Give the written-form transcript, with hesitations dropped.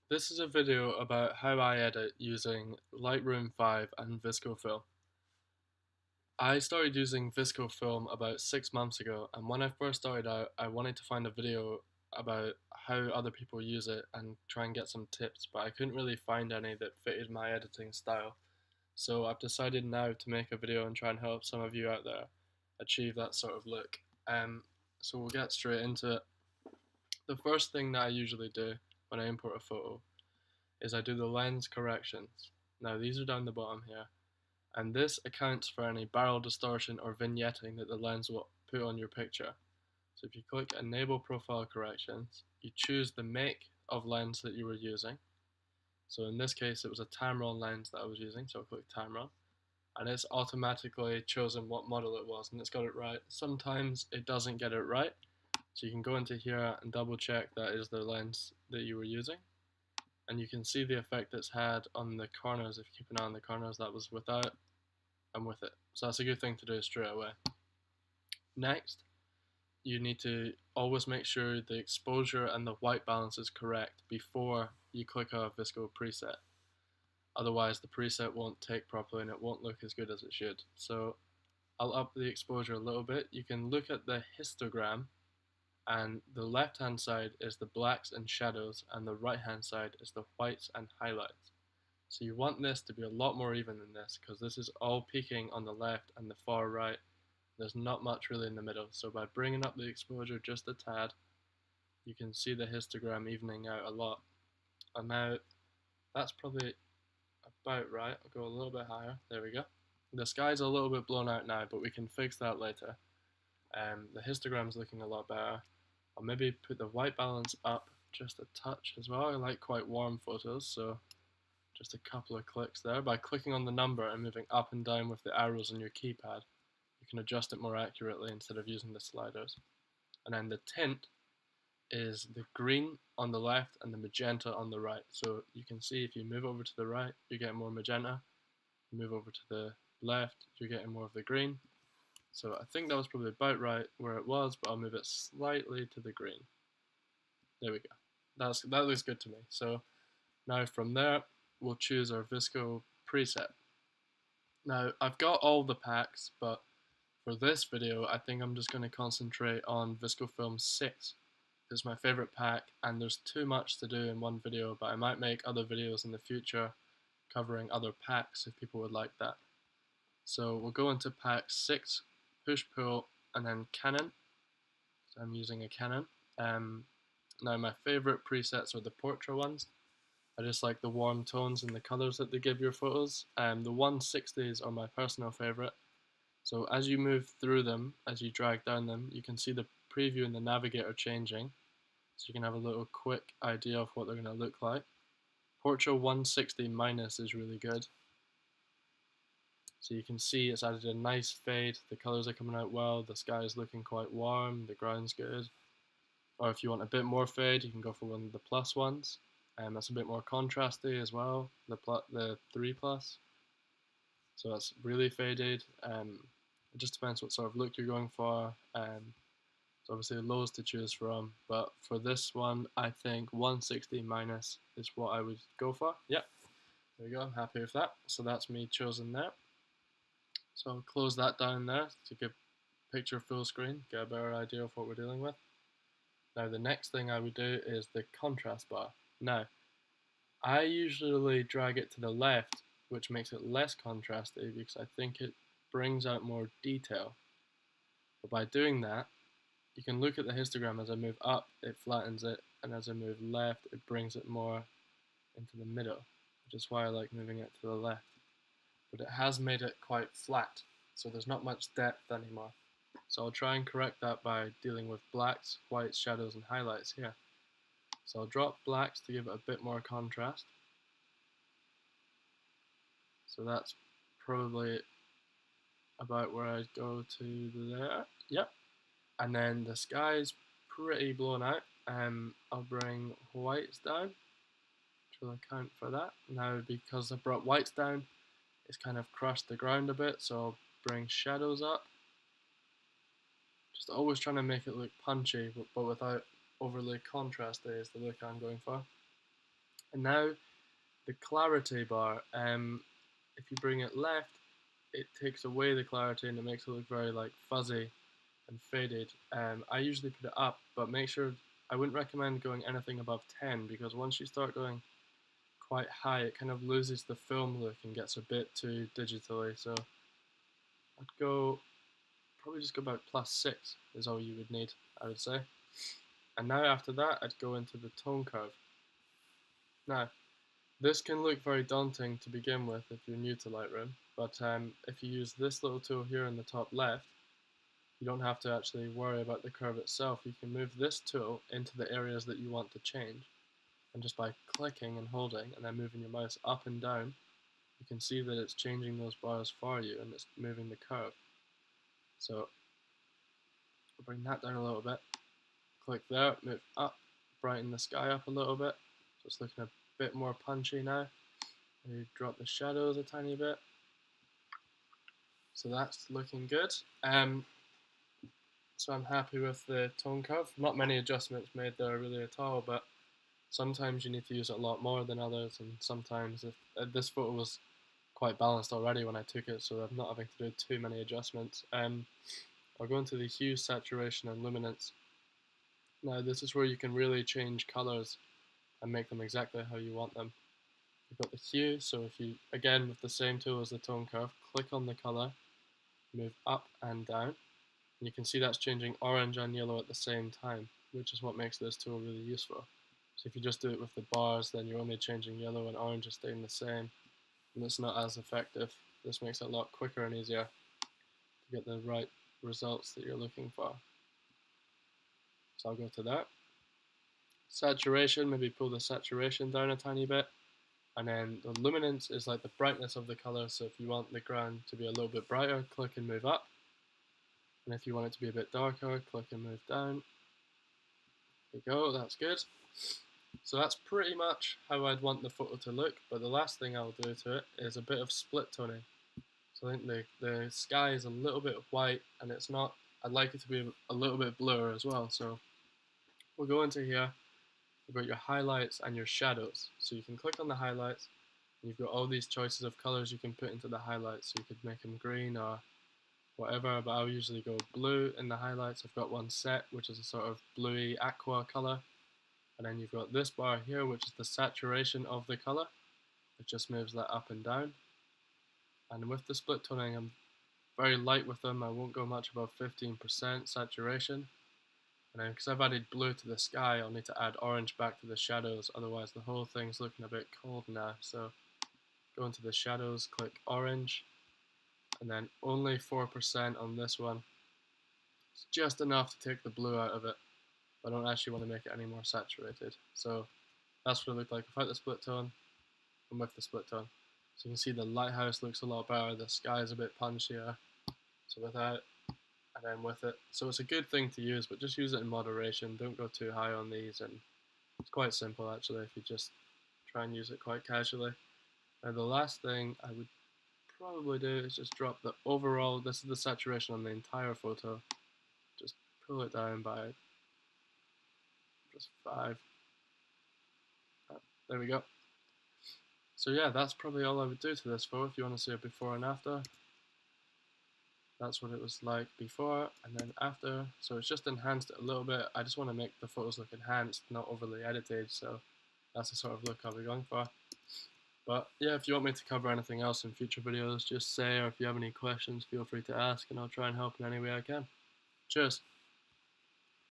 This is a video about how I edit using Lightroom 5 and VSCO Film. I started using VSCO Film about 6 months ago, and when I first started out, I wanted to find a video about how other people use it and try and get some tips, but I couldn't really find any that fitted my editing style. So I've decided now to make a video and try and help some of you out there achieve that sort of look. So we'll get straight into it. The first thing that I usually do when I import a photo is I do the lens corrections. Now these are down the bottom here, and this accounts for any barrel distortion or vignetting that the lens will put on your picture. So if you click enable profile corrections, you choose the make of lens that you were using. So in this case it was a Tamron lens that I was using, so I'll click Tamron, and it's automatically chosen what model it was, and it's got it right. Sometimes it doesn't get it right, so you can go into here and double check that is the lens that you were using, and you can see the effect it's had on the corners. If you keep an eye on the corners, that was without and with it. So that's a good thing to do straight away. Next, you need to always make sure the exposure and the white balance is correct before you click a VSCO preset. Otherwise the preset won't take properly and it won't look as good as it should. So I'll up the exposure a little bit. You can look at the histogram, and the left hand side is the blacks and shadows, and the right hand side is the whites and highlights. So you want this to be a lot more even than this, because this is all peaking on the left and the far right. There's not much really in the middle. So by bringing up the exposure just a tad, you can see the histogram evening out a lot. And now that's probably about right. I'll go a little bit higher. There we go. The sky's a little bit blown out now, but we can fix that later. The histogram's looking a lot better. I'll maybe put the white balance up just a touch as well. I like quite warm photos, so just a couple of clicks there. By clicking on the number and moving up and down with the arrows on your keypad, you can adjust it more accurately instead of using the sliders. And then the tint is the green on the left and the magenta on the right. So you can see if you move over to the right, you're getting more magenta. Move over to the left, you're getting more of the green. So I think that was probably about right where it was, but I'll move it slightly to the green. There we go. That looks good to me. So now from there, we'll choose our VSCO preset. Now I've got all the packs, but for this video, I think I'm just going to concentrate on VSCO Film 6. It's my favorite pack, and there's too much to do in one video, but I might make other videos in the future covering other packs if people would like that. So we'll go into pack 6, push-pull, and then Canon. So I'm using a Canon. Now my favorite presets are the portrait ones. I just like the warm tones and the colors that they give your photos. The 160s are my personal favorite. So as you move through them, as you drag down them, you can see the preview and the navigator changing. So you can have a little quick idea of what they're going to look like. Portrait 160 minus is really good. So you can see it's added a nice fade, the colours are coming out well, the sky is looking quite warm, the ground's good. Or if you want a bit more fade, you can go for one of the plus ones. That's a bit more contrasty as well, the 3 plus. So that's really faded. It just depends what sort of look you're going for. So obviously lows to choose from, but for this one, I think 160 minus is what I would go for. Yep, there we go, I'm happy with that. So that's me chosen there. So I'll close that down there to give picture full screen, get a better idea of what we're dealing with. Now the next thing I would do is the contrast bar. Now, I usually drag it to the left, which makes it less contrasty because I think it brings out more detail. But by doing that, you can look at the histogram. As I move up, it flattens it, and as I move left, it brings it more into the middle, which is why I like moving it to the left. But it has made it quite flat, so there's not much depth anymore. So I'll try and correct that by dealing with blacks, whites, shadows, and highlights here. So I'll drop blacks to give it a bit more contrast. So that's probably about where I'd go to there. Yep. And then the sky's pretty blown out. I'll bring whites down, which will account for that. Now because I brought whites down, it's kind of crushed the ground a bit, so I'll bring shadows up. Just always trying to make it look punchy, but without overly contrasty is the look I'm going for. And now the clarity bar, if you bring it left, it takes away the clarity and it makes it look very like fuzzy and faded. I usually put it up, but make sure, I wouldn't recommend going anything above 10 because once you start going quite high, it kind of loses the film look and gets a bit too digitally. So I'd go, probably just go about +6 is all you would need, I would say. And now after that, I'd go into the tone curve. Now, this can look very daunting to begin with if you're new to Lightroom, but if you use this little tool here in the top left, you don't have to actually worry about the curve itself. You can move this tool into the areas that you want to change, and just by clicking and holding and then moving your mouse up and down, you can see that it's changing those bars for you and it's moving the curve. So I'll bring that down a little bit, click there, move up, brighten the sky up a little bit, so it's looking a bit more punchy now. Maybe drop the shadows a tiny bit. So that's looking good. So I'm happy with the tone curve. Not many adjustments made there really at all, but sometimes you need to use it a lot more than others, and sometimes if this photo was quite balanced already when I took it, so I'm not having to do too many adjustments. I'll go into the hue, saturation, and luminance. Now this is where you can really change colors and make them exactly how you want them. You've got the hue, so if you, again with the same tool as the tone curve, click on the color, move up and down, and you can see that's changing orange and yellow at the same time, which is what makes this tool really useful. So if you just do it with the bars, then you're only changing yellow and orange are staying the same, and it's not as effective. This makes it a lot quicker and easier to get the right results that you're looking for. So I'll go to that. Saturation, maybe pull the saturation down a tiny bit. And then the luminance is like the brightness of the color. So if you want the ground to be a little bit brighter, click and move up. And if you want it to be a bit darker, click and move down. There you go, that's good. So that's pretty much how I'd want the photo to look. But the last thing I'll do to it is a bit of split toning. So I think the sky is a little bit white and it's not, I'd like it to be a little bit bluer as well. So we'll go into here. You've got your highlights and your shadows. So you can click on the highlights, and you've got all these choices of colors you can put into the highlights. So you could make them green or whatever, but I'll usually go blue in the highlights. I've got one set, which is a sort of bluey aqua color. And then you've got this bar here, which is the saturation of the color. It just moves that up and down. And with the split toning, I'm very light with them. I won't go much above 15% saturation. And then because I've added blue to the sky, I'll need to add orange back to the shadows, otherwise the whole thing's looking a bit cold now. So go into the shadows, click orange, and then only 4% on this one. It's just enough to take the blue out of it, but I don't actually want to make it any more saturated. So that's what it looked like without the split tone and with the split tone. So you can see the lighthouse looks a lot better, the sky is a bit punchier. So without, and then with it. So it's a good thing to use, but just use it in moderation. Don't go too high on these, and it's quite simple actually if you just try and use it quite casually. And the last thing I would probably do is just drop the overall, this is the saturation on the entire photo, just pull it down by just 5. There we go. So yeah, that's probably all I would do to this photo. If you want to see a before and after, that's what it was like before and then after. So it's just enhanced it a little bit. I just want to make the photos look enhanced, not overly edited, so that's the sort of look I'll be going for. But yeah, if you want me to cover anything else in future videos, just say, or if you have any questions, feel free to ask and I'll try and help in any way I can. Cheers!